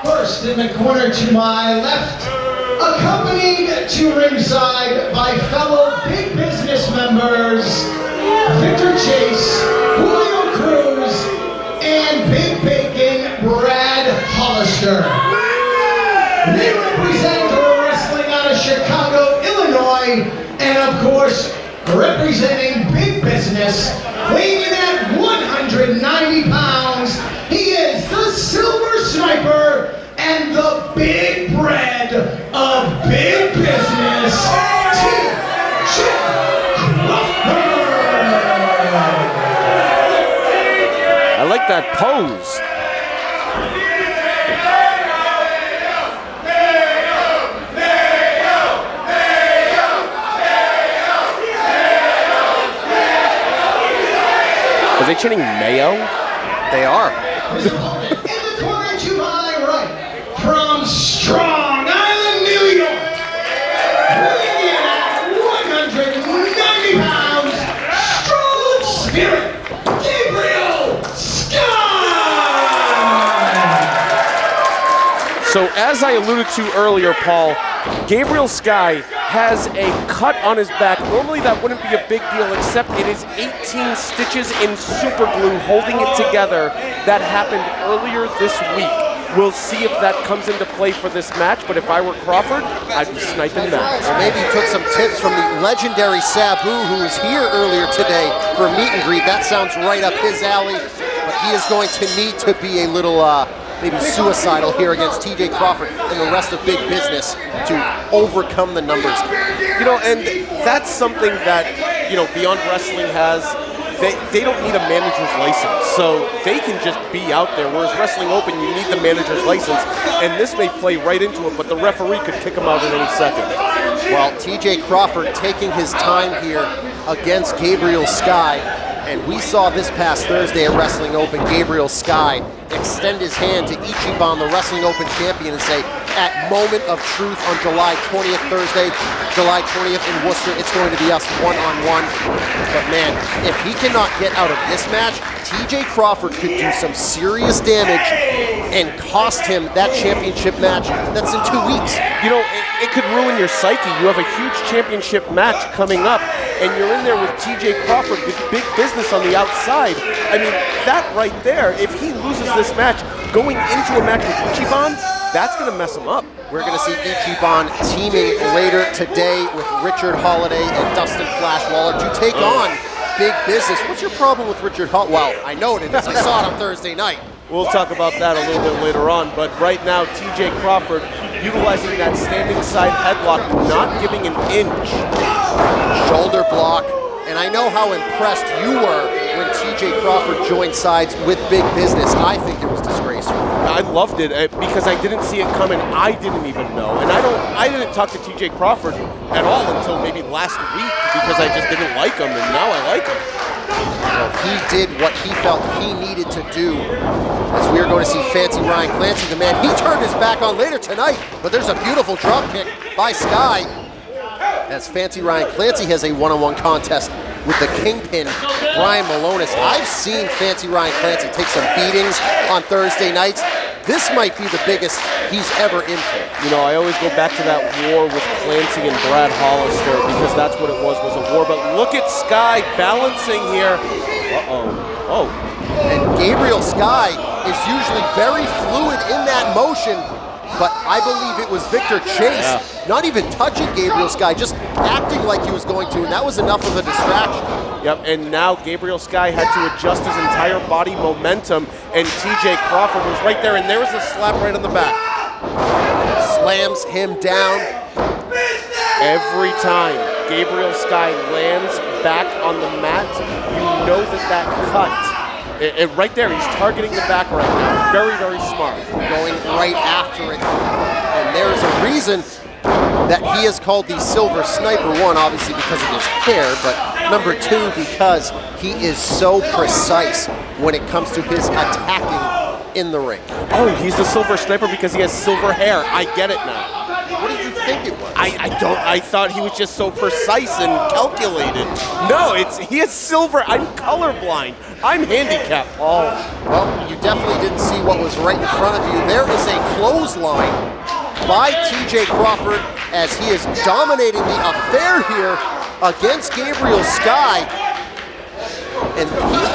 First in the corner to my left, accompanied to ringside by fellow big business members, Victor Chase, Julio Cruz, and Big Bacon Brad Hollister. They represent wrestling out of Chicago, Illinois, and of course, representing big business, weighing in at 190 pounds, he is the Silver Sniper and the Big Bread of big business, T.J. Crawford. I like that pose. Are they chanting mayo? They are. In the corner to my right, from Strong Island, New York, weighing in at 190 pounds, strong spirit, Gabriel Skye! So as I alluded to earlier, Paul, Gabriel Skye has a cut on his back. Normally that wouldn't be a big deal, except it is 18 stitches in super glue holding it together. That happened earlier this week. We'll see if that comes into play for this match, but if I were Crawford, I'd be sniping that. Or maybe he took some tips from the legendary Sabu, who was here earlier today for a meet and greet. That sounds right up his alley, but he is going to need to be a little maybe suicidal here against TJ Crawford and the rest of big business to overcome the numbers. You know, and that's something that, you know, Beyond Wrestling has. They don't need a manager's license, so they can just be out there, whereas Wrestling Open, you need the manager's license, and this may play right into it, but the referee could kick him out at any second. Well, TJ Crawford taking his time here against Gabriel Skye, and we saw this past Thursday at Wrestling Open, Gabriel Skye extend his hand to Ichiban, the Wrestling Open champion, and say, at Moment of Truth on July 20th, Thursday, July 20th in Worcester, it's going to be us one-on-one. But man, if he cannot get out of this match, TJ Crawford could do some serious damage and cost him that championship match that's in 2 weeks. You know, it could ruin your psyche. You have a huge championship match coming up, and you're in there with TJ Crawford with big business on the outside. I mean, that right there, if he loses this match, going into a match with Ichiban, that's going to mess him up. We're going to see Ichiban teaming later today with Richard Holliday and Dustin Flash Waller to take on big business. What's your problem with Richard Holliday? Well, I know what it is. I saw it on Thursday night. We'll talk about that a little bit later on, but right now, TJ Crawford utilizing that standing side headlock, not giving an inch. Shoulder block, and I know how impressed you were when TJ Crawford joined sides with big business. I think it was disgraceful. I loved it because I didn't see it coming. I didn't even know, and I didn't talk to TJ Crawford at all until maybe last week because I just didn't like him, and now I like him. Well, he did what he felt he needed to do. As we are going to see Fancy Ryan Clancy, the man he turned his back on later tonight, but there's a beautiful drop kick by Skye. As Fancy Ryan Clancy has a one-on-one contest with the Kingpin, Brian Milonas. I've seen Fancy Ryan Clancy take some beatings on Thursday nights. This might be the biggest he's ever in for. You know, I always go back to that war with Clancy and Brad Hollister because that's what it was a war. But look at Skye balancing here. Uh-oh. Oh. And Gabriel Skye is usually very fluid in that motion, but I believe it was Victor Chase not even touching Gabriel Skye, just acting like he was going to, and that was enough of a distraction. Yep, and now Gabriel Skye had to adjust his entire body momentum, and TJ Crawford was right there, and there was a slap right on the back. Slams him down. Every time Gabriel Skye lands back on the mat, you know that cut. Right there, he's targeting the back right now. Very, very smart. Going right after it. And there's a reason that he is called the Silver Sniper. One, obviously because of his hair, but number two, because he is so precise when it comes to his attacking in the ring. Oh, he's the Silver Sniper because he has silver hair. I get it now. What do you think think it was. I thought he was just so precise and calculated. No, he is silver. I'm colorblind. I'm handicapped, Paul. Well, you definitely didn't see what was right in front of you. There is a clothesline by TJ Crawford as he is dominating the affair here against Gabriel Skye. And he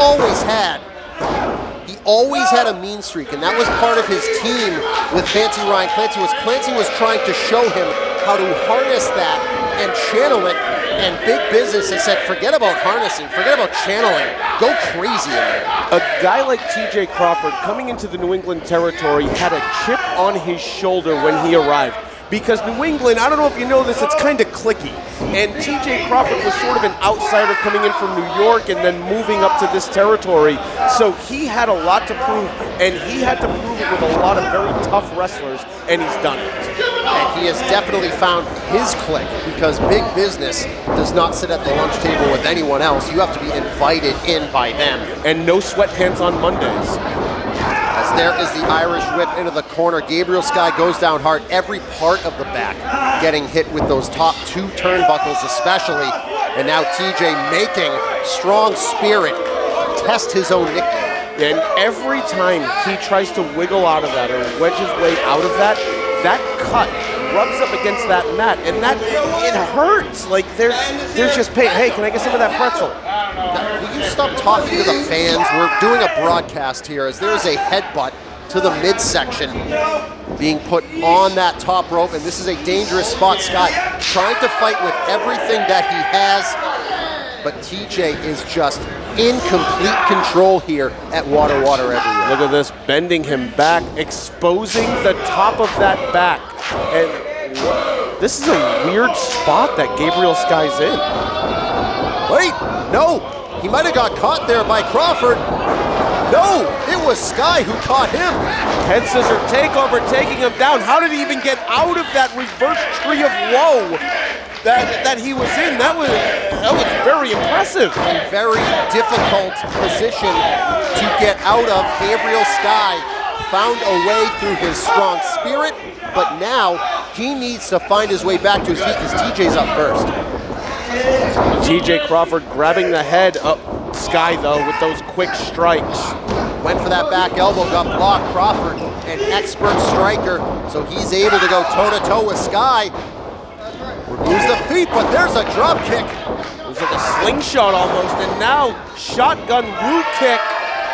always had a mean streak, and that was part of his team with Fancy Ryan Clancy was trying to show him how to harness that and channel it, and Big Business has said, forget about harnessing, forget about channeling, go crazy in there. A guy like TJ Crawford coming into the New England territory had a chip on his shoulder when he arrived. Because New England, I don't know if you know this, it's kind of cliquey. And TJ Crawford was sort of an outsider coming in from New York and then moving up to this territory. So he had a lot to prove, and he had to prove it with a lot of very tough wrestlers, and he's done it. And he has definitely found his clique, because Big Business does not sit at the lunch table with anyone else. You have to be invited in by them. And no sweatpants on Mondays. As there is the Irish whip into the corner. Gabriel Skye goes down hard, every part of the back getting hit with those top two turnbuckles especially. And now TJ making strong spirit test his own nickname. And every time he tries to wiggle out of that or wedge his way out of that, that cut rubs up against that mat, and that it hurts. Like there's just pain. Hey, can I get some of that pretzel? Will you stop talking to the fans? We're doing a broadcast here as there's a headbutt to the midsection being put on that top rope, and this is a dangerous spot. Skye trying to fight with everything that he has, but TJ is just in complete control here at Water Everywhere. Look at this, bending him back, exposing the top of that back. And this is a weird spot that Gabriel Skye's in. Wait, no, he might have got caught there by Crawford. No, it was Skye who caught him. Head scissor takeover, taking him down. How did he even get out of that reverse tree of woe that he was in? That was very impressive. A very difficult position to get out of. Gabriel Skye found a way through his strong spirit, but now he needs to find his way back to his feet because TJ's up first. TJ Crawford grabbing the head of Skye, though, with those quick strikes. Went for that back elbow, got blocked. Crawford, an expert striker, so he's able to go toe-to-toe with Skye. Removes the feet, but there's a drop kick. It was like a slingshot almost, and now shotgun root kick.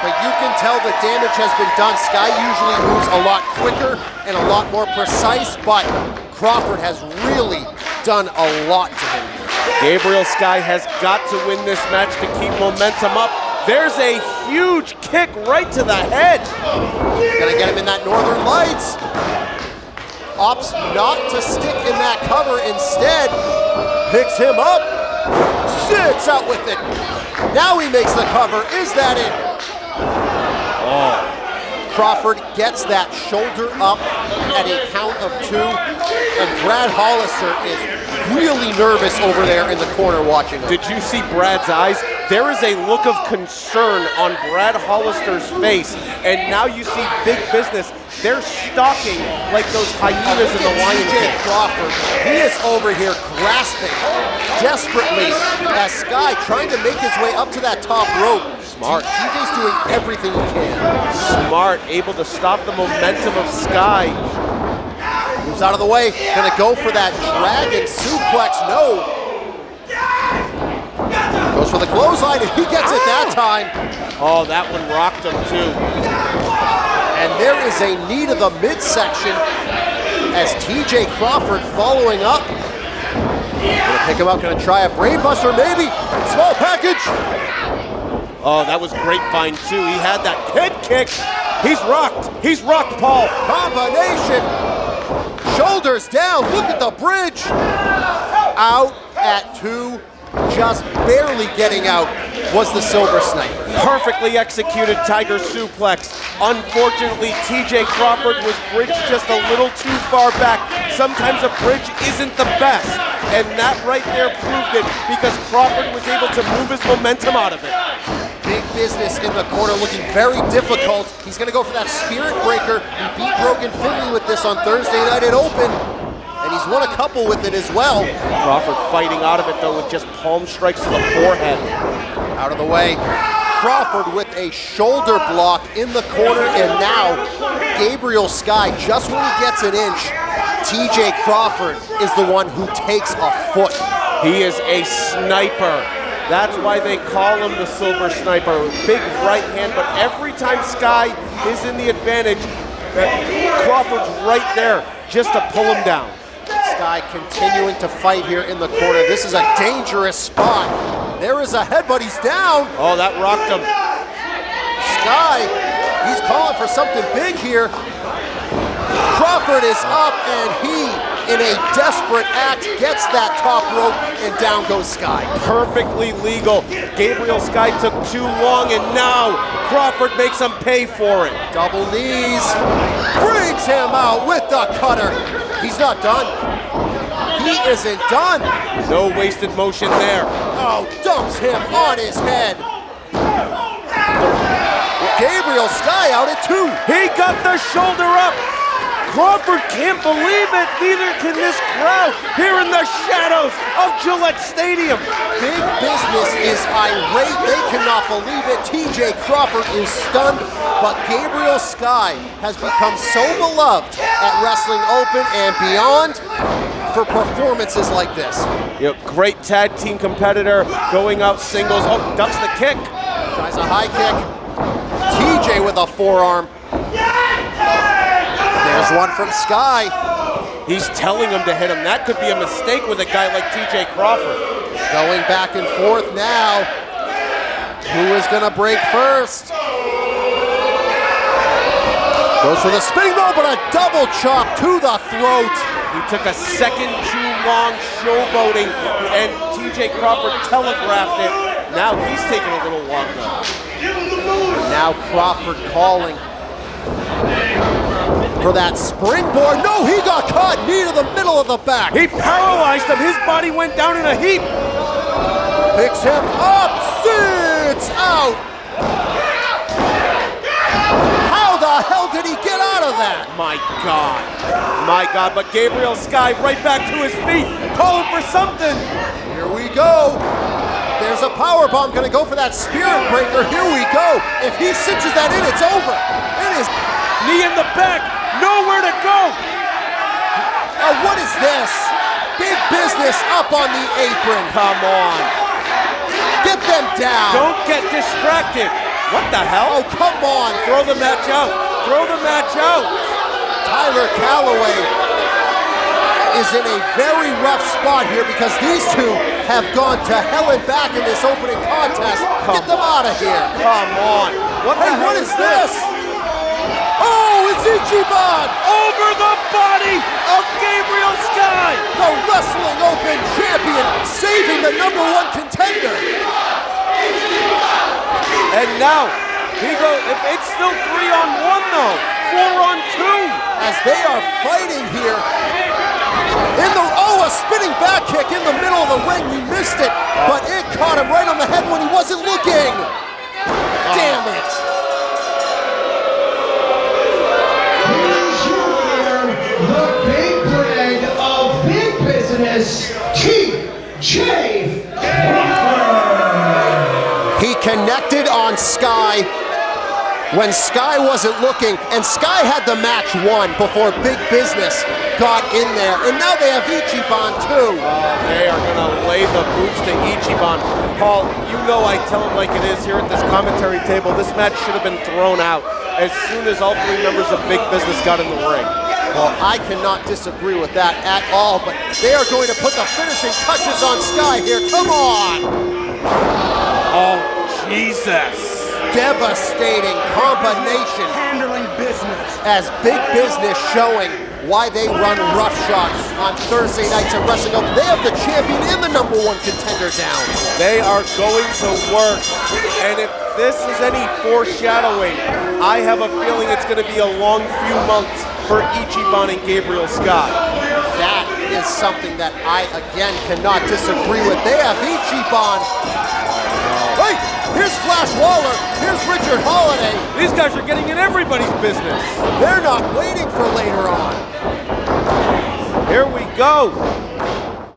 But you can tell the damage has been done. Skye usually moves a lot quicker and a lot more precise, but Crawford has really done a lot to him. Gabriel Skye has got to win this match to keep momentum up. There's a huge kick right to the head. Gonna get him in that Northern Lights. Opts not to stick in that cover, instead picks him up, sits out with it. Now he makes the cover. Is that it? Oh. Crawford gets that shoulder up at a count of 2, and Brad Hollister is really nervous over there in the corner watching him. Did you see Brad's eyes? There is a look of concern on Brad Hollister's face, and now you see Big Business. They're stalking like those hyenas in the Lion King. Crawford, he is over here grasping desperately as Skye trying to make his way up to that top rope. Smart. TJ's doing everything he can. Smart, able to stop the momentum of Skye. Moves out of the way, gonna go for that dragon suplex, no. Goes for the clothesline, and he gets it that time. Oh, that one rocked him too. And there is a knee to the midsection as TJ Crawford following up. Gonna pick him up, gonna try a brainbuster, maybe. Small package. Oh, that was grapevine too. He had that head kick. He's rocked, Paul. Combination. Shoulders down, look at the bridge. Out at 2, just barely getting out was the Silver Sniper. Perfectly executed Tiger suplex. Unfortunately, TJ Crawford was bridged just a little too far back. Sometimes a bridge isn't the best, and that right there proved it because Crawford was able to move his momentum out of it. Big Business in the corner looking very difficult. He's gonna go for that spirit breaker. He beat Broken Finley with this on Thursday night at Open. And He's won a couple with it as well. Crawford fighting out of it though with just palm strikes to the forehead. Out of the way. Crawford with a shoulder block in the corner, and now Gabriel Skye, just when he gets an inch, TJ Crawford is the one who takes a foot. He is a sniper. That's why they call him the Silver Sniper. Big right hand, but every time Skye is in the advantage, Crawford's right there just to pull him down. Skye continuing to fight here in the corner. This is a dangerous spot. There is a head, but he's down. Oh, that rocked him. Skye, he's calling for something big here. Crawford is up, and he, in a desperate act, gets that top rope, and down goes Skye. Perfectly legal. Gabriel Skye took too long, and now Crawford makes him pay for it. Double knees, brings him out with the cutter. He's not done. He isn't done. No wasted motion there. Oh, dumps him on his head. Gabriel Skye out at 2. He got the shoulder up. Crawford can't believe it. Neither can this crowd here in the shadows of Gillette Stadium. Big Business is irate. They cannot believe it. TJ Crawford is stunned, but Gabriel Skye has become so beloved at Wrestling Open and beyond for performances like this. You know, great tag team competitor, going out singles. Oh, ducks the kick. Tries a high kick. TJ with a forearm. There's one from Skye. He's telling him to hit him. That could be a mistake with a guy like TJ Crawford. Going back and forth now. Who is going to break first? Goes for the spinning roll, but a double chop to the throat. He took a second too long showboating, and TJ Crawford telegraphed it. Now he's taking a little longer. Now Crawford calling for that springboard. No, he got caught. Knee to the middle of the back. He paralyzed him. His body went down in a heap. Picks him up. Sits out. How the hell did he get out of that? My God. My God. But Gabriel Skye right back to his feet, calling for something. Here we go. There's a powerbomb, gonna go for that spirit breaker. Here we go. If he cinches that in, it's over. It is. Knee in the back, nowhere to go. What is this? Big Business up on the apron. Come on. Get them down. Don't get distracted. What the hell? Oh, come on. Throw the match out. Throw the match out. Tyler Calloway is in a very rough spot here because these two have gone to hell and back in this opening contest. Get them out of here. Come on. What is this? Oh, it's Ichiban! Over the body of Gabriel Skye! The Wrestling Open champion, saving the #1 contender. And now, it's still 3-on-1 though. 4-on-2. As they are fighting here. A spinning back kick in the middle of the ring. He missed it, but it caught him right on the head when he wasn't looking. Damn it. The big bread of Big Business, TJ Crawford. He connected on Skye when Skye wasn't looking, and Skye had the match won before Big Business got in there, and now they have Ichiban too. They are going to lay the boots to Ichiban. Paul, you know I tell him like it is here at this commentary table. This match should have been thrown out as soon as all 3 members of Big Business got in the ring. Well, I cannot disagree with that at all, but they are going to put the finishing touches on Skye here. Come on! Oh, Jesus. Devastating combination. Handling business. As Big Business showing why they run roughshod on Thursday nights at Wrestling Open. They have the champion and the #1 contender down. They are going to work. And if this is any foreshadowing, I have a feeling it's going to be a long few months for Ichiban and Gabriel Skye. That is something that I, again, cannot disagree with. They have Ichiban. Wait, here's Flash Waller. Here's Richard Holliday. These guys are getting in everybody's business. They're not waiting for later on. Here we go.